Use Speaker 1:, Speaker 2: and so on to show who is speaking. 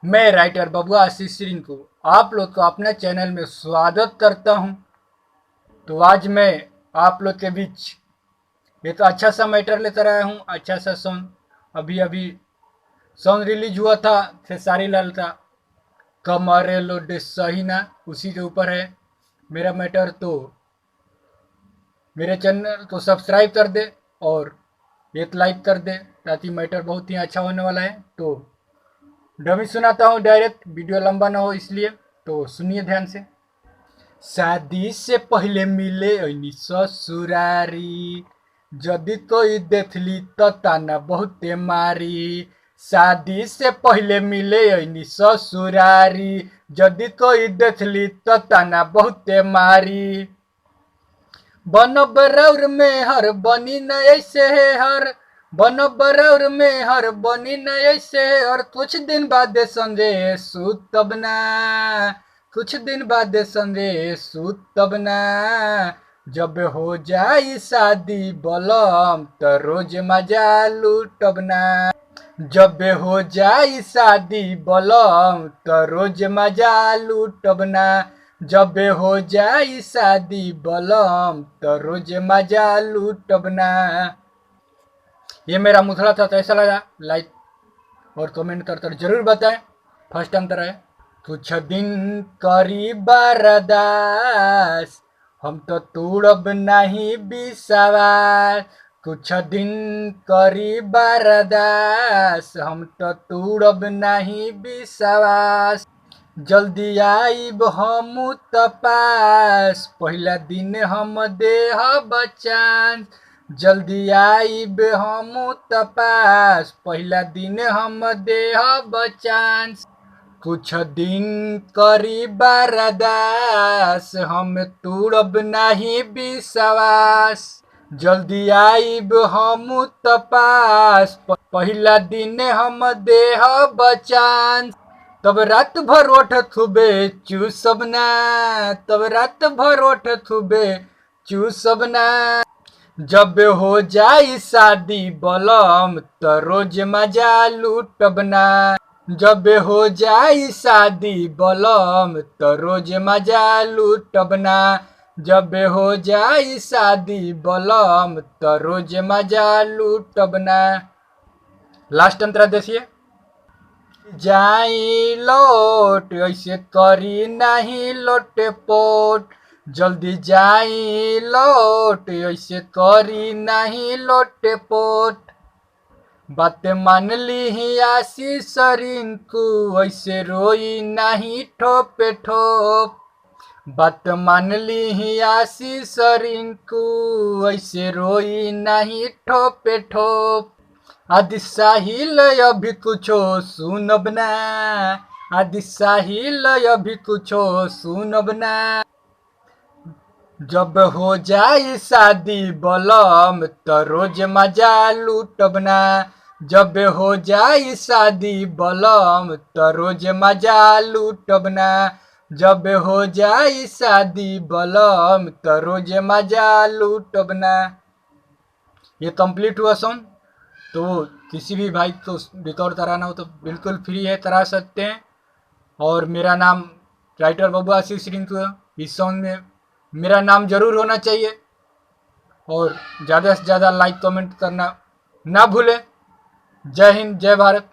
Speaker 1: मैं राइटर बबुआ आशीष रिंकू आप लोग को अपने चैनल में स्वागत करता हूं। तो आज मैं आप लोग के बीच ये तो अच्छा सा मैटर लेकर आया हूं। अच्छा सा सॉन्ग अभी अभी सॉन्ग रिलीज हुआ था खेसारी लाल का, कमरे लोडे सही ना, उसी के ऊपर है मेरा मैटर। तो मेरे चैनल को सब्सक्राइब कर दे और एक लाइक कर दे ताकि मैटर बहुत ही अच्छा होने वाला है। तो डमी सुनाता हूँ डायरेक्ट, वीडियो लंबा ना हो इसलिए, तो सुनिए ध्यान से। शादी से पहले मिले ऐनी ससुरारी, जदि कोई देखली तो ताना बहुते मारी। शादी से पहले मिले ऐनी ससुरारी, जदि कोई देखली तो ताना बहुते मारी। बन बरौर में हर बनी न ऐसे है हर, बन बरौर में हर बनी न ऐसे है और कुछ दिन बाद संगे सूत तब ना, कुछ दिन बाद संगे सूत तब ना। जब हो जाई शादी बलम तो रोज मजा लूटब ना। जब हो जाई शादी बलम तो रोज मजा लूटब ना। जब हो जाई शादी बलम तो रोज मजा लूटब ना। ये मेरा मुथड़ा था, कैसा लगा लाइक और कमेंट कर कर जरूर बताएं। फर्स्ट टाइम तरह है। कुछ दिन करी बर्दाश्त, हम तो तोड़ब नहीं विश्वास। कुछ दिन करी बर्दाश्त, हम तो तोड़ब नहीं विश्वास। जल्दी आइब हम तपास, पहला दिन हम देहब चांस। जल्दी आइब हम तपास, पहला दिन हम देहब चांस। कुछ दिन करी बर्दाश्त, हम तोड़ब नहीं विश्वास। जल्दी आइब हम तपास, पहला दिन हम देहब चांस। तब रात भर ओठ थुबे चूसब ना, तब रात भर ओठ थुबे चूसब ना। जब हो जाई शादी बलम तो रोज मजा लूटब ना। जब हो जाई शादी बलम तो रोज मजा लूटब ना। जब हो जाई शादी बलम तो रोज मजा लूटब ना। लास्ट अंतरा देखिए। जाई लोट ऐसे करी नहीं लोटे पोट, जल्दी जाई लोट ऐसे करी नहीं लोटे पोट। बात मान ली ही आशीष रिंकू, ऐसे रोई नहीं ठोपे ठोप। बात मान ली ही आशीष रिंकू, ऐसे रोई नहीं ठोपे ठोप। आदि साहिल अभी कुछो सुनब ना, आदि साहिल अभी कुछो सुनब ना। जब हो जाई शादी बलम तो रोज मजा लूटब ना। जब हो जाई शादी बलम तो रोज मजा लूटब ना। जब हो जाई शादी बलम तो रोज मजा लूटब ना। ये कंप्लीट हुआ सॉन्ग। तो किसी भी भाई को रिकॉर्ड कराना हो तो बिल्कुल फ्री है, करा सकते हैं। और मेरा नाम राइटर बबुआ आशीष रिंकू है। इस सॉन्ग में मेरा नाम जरूर होना चाहिए और ज़्यादा से ज़्यादा लाइक कमेंट करना ना भूलें। जय हिंद, जय भारत।